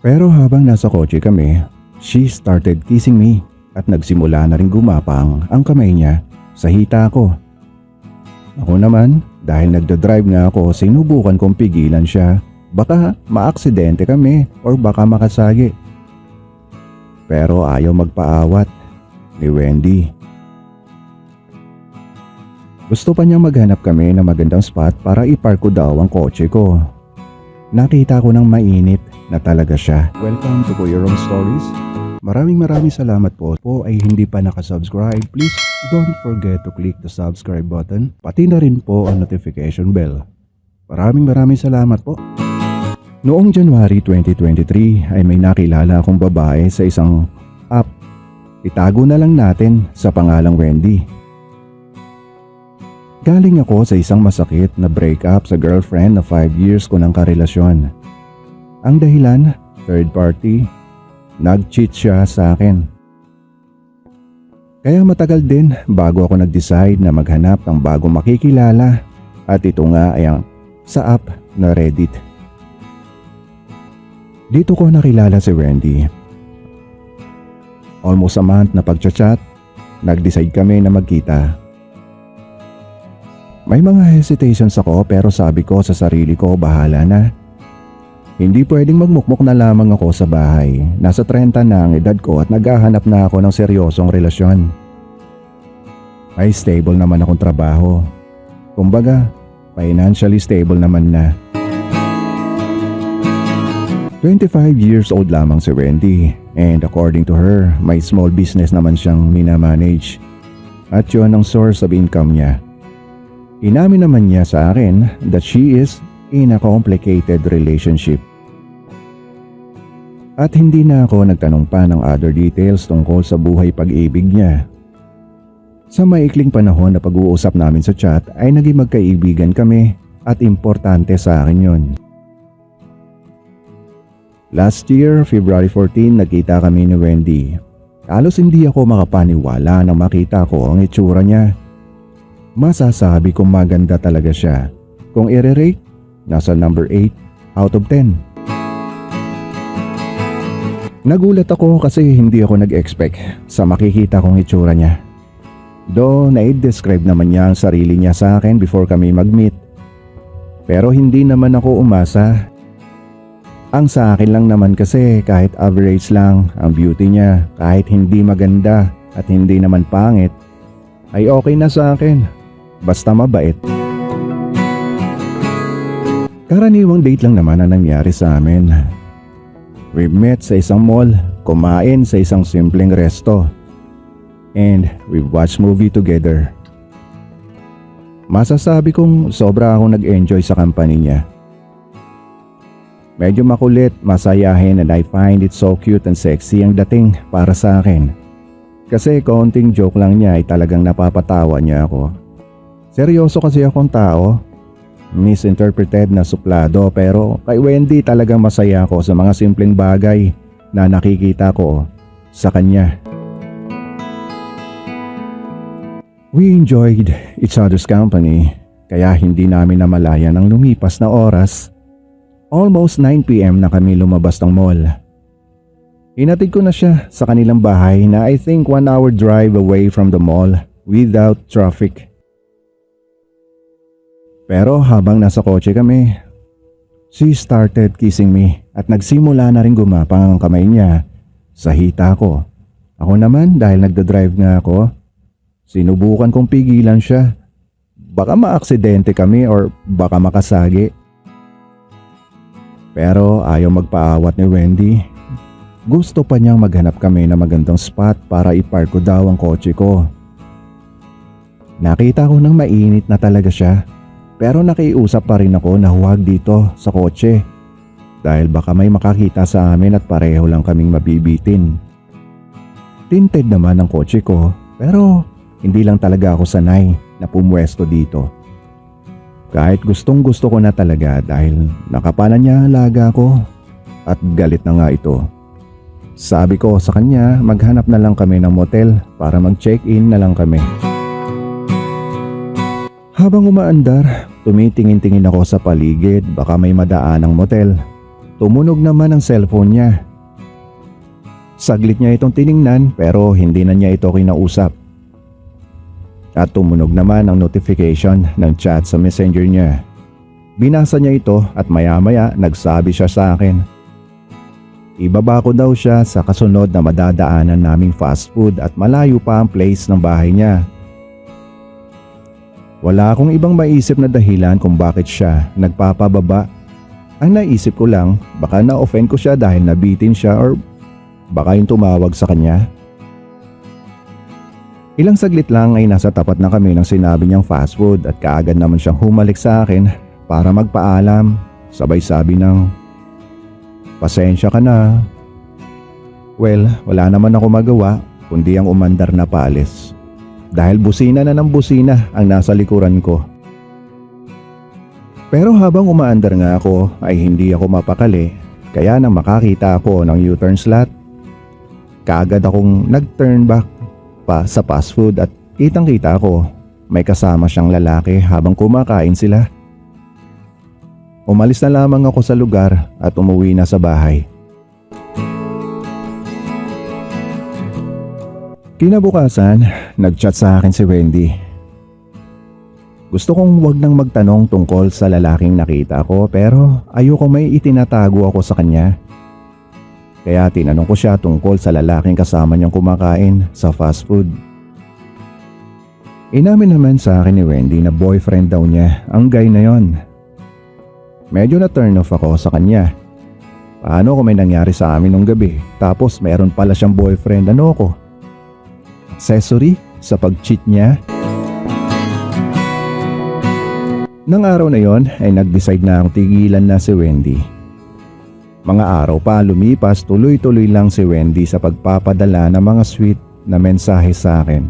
Pero habang nasa kotse kami, she started kissing me at nagsimula na rin gumapang ang kamay niya sa hita ko. Ako naman, dahil nagdadrive nga ako, sinubukan kong pigilan siya. Baka maaksidente kami or baka makasagi. Pero ayaw magpaawat ni Wendy. Gusto pa niyang maghanap kami ng magandang spot para ipark ko daw ang kotse ko. Nakita ko ng mainit na talaga siya. Welcome to Kuya Rom Stories. Maraming salamat po. Ay hindi pa nakasubscribe, please don't forget to click the subscribe button. Pati na rin po ang notification bell. Maraming salamat po. Noong January 2023 ay may nakilala akong babae sa isang app. Itago na lang natin sa pangalang Wendy. Galing ako sa isang masakit na breakup sa girlfriend na 5 years ko ng karelasyon. Ang dahilan, third party, nag-cheat siya sa akin. Kaya matagal din bago ako nag-decide na maghanap ng bagong makikilala at ito nga ay ang sa app na Reddit. Dito ko nakilala si Wendy. Almost a month na pagchat-chat, nag-decide kami na magkita. May mga hesitations ako pero sabi ko sa sarili ko bahala na. Hindi pwedeng magmukmok na lamang ako sa bahay. Nasa 30 na ang edad ko at naghahanap na ako ng seryosong relasyon. May stable naman akong trabaho. Kumbaga, financially stable naman na. 25 years old lamang si Wendy and according to her, may small business naman siyang minamanage. At yun ang source of income niya. Inamin naman niya sa akin that she is in a complicated relationship. At hindi na ako nagtanong pa ng other details tungkol sa buhay pag-ibig niya. Sa maikling panahon na pag-uusap namin sa chat ay naging magkaibigan kami at importante sa akin yun. Last year, February 14, nagkita kami ni Wendy. Halos hindi ako makapaniwala nang makita ko ang itsura niya. Masasabi kong maganda talaga siya. Kung i-rate, nasa number 8 out of 10. Nagulat ako kasi hindi ako nag-expect sa makikita kong itsura niya. Though na-describe naman niya ang sarili niya sa akin before kami mag-meet. Pero hindi naman ako umasa. Ang sa akin lang naman kasi kahit average lang ang beauty niya, kahit hindi maganda at hindi naman pangit, ay okay na sa akin. Basta mabait. Karaniwang date lang naman ang nangyari sa amin. We met sa isang mall, kumain sa isang simpleng resto, and we watched movie together. Masasabi kong sobra akong nag-enjoy sa company niya. Medyo makulit, masayahin and I find it so cute and sexy ang dating para sa akin. Kasi kaunting joke lang niya ay talagang napapatawa niya ako. Seryoso kasi akong tao. Misinterpreted na suplado pero kay Wendy talagang masaya ako sa mga simpleng bagay na nakikita ko sa kanya. We enjoyed each other's company kaya hindi namin namalayan ang lumipas na oras. Almost 9 PM na kami lumabas ng mall. Hinatid ko na siya sa kanilang bahay na I think 1 hour drive away from the mall without traffic. Pero habang nasa kotse kami, she started kissing me at nagsimula na rin gumapang ang kamay niya sa hita ko. Ako naman dahil nagdadrive nga ako, sinubukan kong pigilan siya. Baka maaksidente kami or baka makasagi. Pero ayaw magpaawat ni Wendy. Gusto pa niyang maghanap kami ng magandang spot para ipark ko daw ang kotse ko. Nakita ko nang mainit na talaga siya. Pero nakiusap pa rin ako na huwag dito sa kotse dahil baka may makakita sa amin at pareho lang kaming mabibitin. Tinted naman ang kotse ko pero hindi lang talaga ako sanay na pumwesto dito. Kahit gustong gusto ko na talaga dahil nakapanan niya ang laga ko at galit na nga ito. Sabi ko sa kanya maghanap na lang kami ng motel para mag-check-in na lang kami. Habang umaandar, tumitingin-tingin ako sa paligid baka may madaanang motel. Tumunog naman ang cellphone niya. Saglit niya itong tiningnan pero hindi na niya ito kinausap. At tumunog naman ang notification ng chat sa messenger niya. Binasa niya ito at maya-maya nagsabi siya sa akin. Ibaba ko daw siya sa kasunod na madadaanan naming fast food at malayo pa ang place ng bahay niya. Wala akong ibang maisip na dahilan kung bakit siya nagpapababa. Ang naisip ko lang, baka na-offend ko siya dahil nabitin siya or baka yung tumawag sa kanya. Ilang saglit lang ay nasa tapat na kami ng sinabi niyang fast food at kaagad naman siyang humalik sa akin para magpaalam. Sabay sabi ng, "Pasensya ka na." Well, wala naman ako magawa kundi ang umandar na paalis. Dahil busina na ng busina ang nasa likuran ko. Pero habang umaandar nga ako ay hindi ako mapakali, kaya nang makakita ako ng U-turn slot, kaagad akong nag-turn back pa sa fast food at kitang-kita ko may kasama siyang lalaki habang kumakain sila. Umalis na lamang ako sa lugar at umuwi na sa bahay. Kinabukasan, nag-chat sa akin si Wendy. Gusto kong wag nang magtanong tungkol sa lalaking nakita ko pero ayokong may itinatago ako sa kanya. Kaya tinanong ko siya tungkol sa lalaking kasama niyang kumakain sa fast food. Inamin naman sa akin ni Wendy na boyfriend daw niya ang guy na yon. Medyo na turn off ako sa kanya. Paano kung may nangyari sa amin nung gabi tapos mayroon pala siyang boyfriend, ano ko? Accessory sa pag-cheat niya? Nang araw na yon ay nag-decide na ang tigilan na si Wendy. Mga araw pa lumipas, tuloy-tuloy lang si Wendy sa pagpapadala ng mga sweet na mensahe sa akin.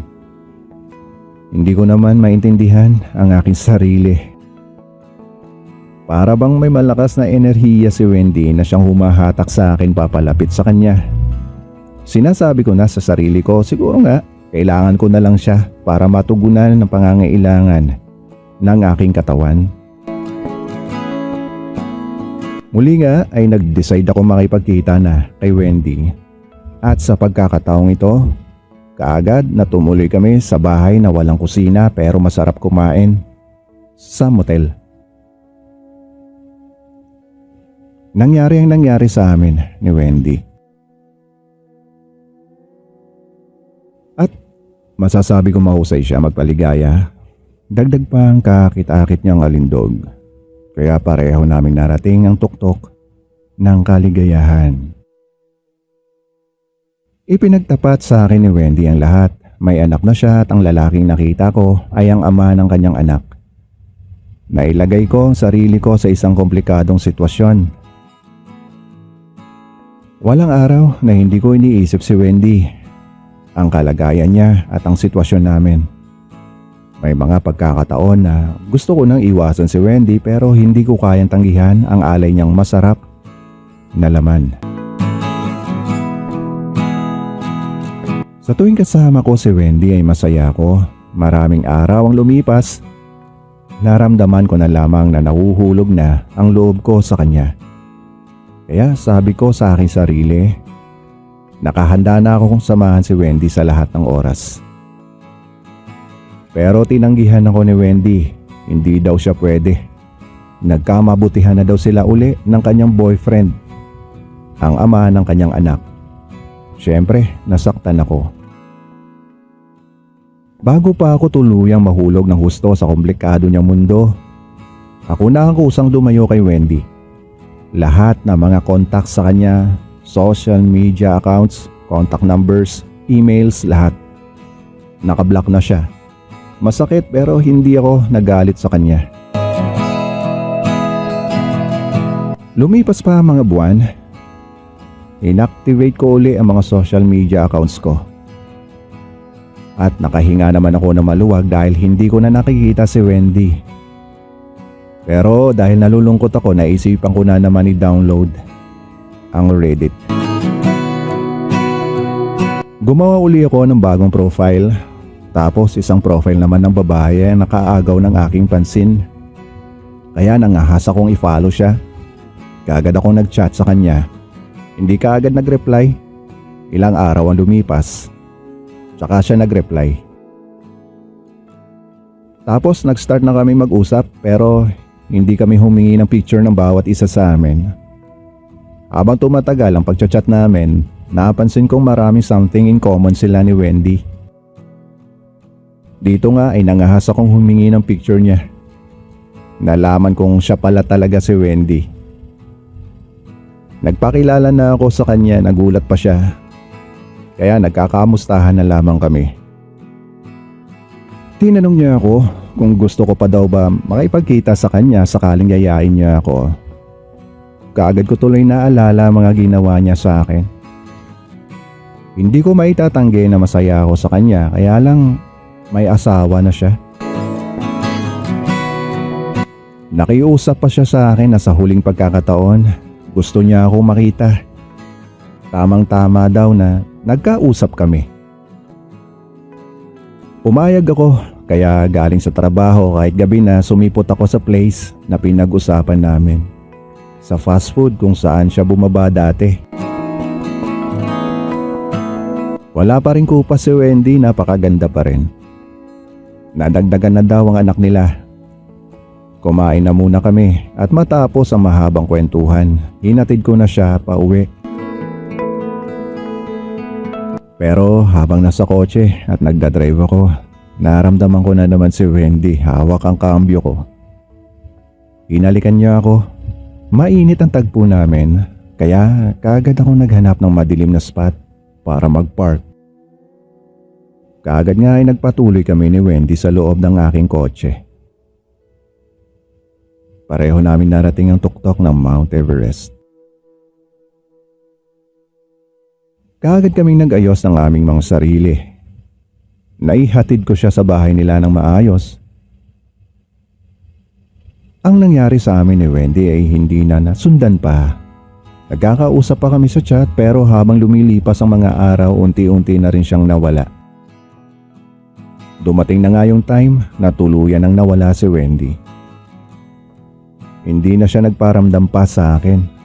Hindi ko naman maintindihan ang aking sarili. Para bang may malakas na enerhiya si Wendy na siyang humahatak sa akin papalapit sa kanya. Sinasabi ko na sa sarili ko, siguro nga kailangan ko na lang siya para matugunan ng pangangailangan ng aking katawan. Muli nga ay nag-decide ako makipagkita na kay Wendy. At sa pagkakataong ito, kaagad na tumuloy kami sa bahay na walang kusina pero masarap kumain sa motel. Nangyari ang nangyari sa amin ni Wendy. At masasabi ko mahusay siya magpaligaya. Dagdag pa ang kakit-akit niyang alindog. Kaya pareho naming narating ang tuktok ng kaligayahan. Ipinagtapat sa akin ni Wendy ang lahat. May anak na siya at ang lalaking nakita ko ay ang ama ng kanyang anak. Nailagay ko ang sarili ko sa isang komplikadong sitwasyon. Walang araw na hindi ko iniisip si Wendy, ang kalagayan niya at ang sitwasyon namin. May mga pagkakataon na gusto ko nang iwasan si Wendy pero hindi ko kayang tanggihan ang alay niyang masarap na laman. Sa tuwing kasama ko si Wendy ay masaya ako. Maraming araw ang lumipas. Naramdaman ko na lamang na nahuhulog na ang loob ko sa kanya. Kaya sabi ko sa aking sarili, nakahanda na ako kung samahan si Wendy sa lahat ng oras. Pero tinanggihan ako ni Wendy, hindi daw siya pwede. Nagkamabutihan na daw sila uli ng kanyang boyfriend, ang ama ng kanyang anak. Siyempre, nasaktan ako. Bago pa ako tuluyang mahulog ng husto sa komplikado niyang mundo, ako na ang kusang dumayo kay Wendy. Lahat ng mga contacts sa kanya, social media accounts, contact numbers, emails, lahat. Nakablock na siya. Masakit pero hindi ako nagalit sa kanya. Lumipas pa ang mga buwan. Inactivate ko uli ang mga social media accounts ko. At nakahinga naman ako ng maluwag dahil hindi ko na nakikita si Wendy. Pero dahil nalulungkot ako, naisipan ko na naman i-download ang Reddit. Gumawa uli ako ng bagong profile. Tapos isang profile naman ng babae ang nakaagaw ng aking pansin. Kaya nangahas akong i-follow siya. Kaagad akong nag-chat sa kanya. Hindi kaagad nag-reply. Ilang araw ang lumipas. Tsaka siya nag-reply. Tapos nag-start na kami mag-usap pero hindi kami humingi ng picture ng bawat isa sa amin. Habang tumatagal ang pagchat namin, napansin kong marami something in common sila ni Wendy. Dito nga ay nangahas akong humingi ng picture niya. Nalaman kong siya pala talaga si Wendy. Nagpakilala na ako sa kanya, nagulat pa siya. Kaya nagkakamustahan na lamang kami. Tinanong niya ako kung gusto ko pa daw ba makipagkita sa kanya sakaling yayain niya ako. Kaagad ko tuloy naalala mga ginawa niya sa akin. Hindi ko maitatanggi na masaya ako sa kanya, kaya lang may asawa na siya. Nakiusap pa siya sa akin na sa huling pagkakataon gusto niya ako makita. Tamang-tama daw na nagkausap kami. Pumayag ako kaya galing sa trabaho kahit gabi na sumipot ako sa place na pinag-usapan namin. Sa fast food kung saan siya bumaba dati. Wala pa rin kupas si Wendy, napakaganda pa rin. Nadagdagan na daw ang anak nila. Kumain na muna kami at matapos ang mahabang kwentuhan, hinatid ko na siya pa uwi. Pero habang nasa kotse at nagdadrive ako, naramdaman ko na naman si Wendy, hawak ang kambyo ko. Hinalikan niya ako. Mainit ang tagpo namin, kaya kaagad ako naghanap ng madilim na spot para mag-park. Kaagad nga ay nagpatuloy kami ni Wendy sa loob ng aking kotse. Pareho namin narating ang tuktok ng Mount Everest. Kaagad kaming nag-ayos ng aming mga sarili. Naihatid ko siya sa bahay nila ng maayos. Ang nangyari sa amin ni Wendy ay hindi na nasundan pa. Nagkakausap pa kami sa chat pero habang lumilipas ang mga araw, unti-unti na rin siyang nawala. Dumating na nga yung time na tuluyan ang nawala si Wendy. Hindi na siya nagparamdam pa sa akin.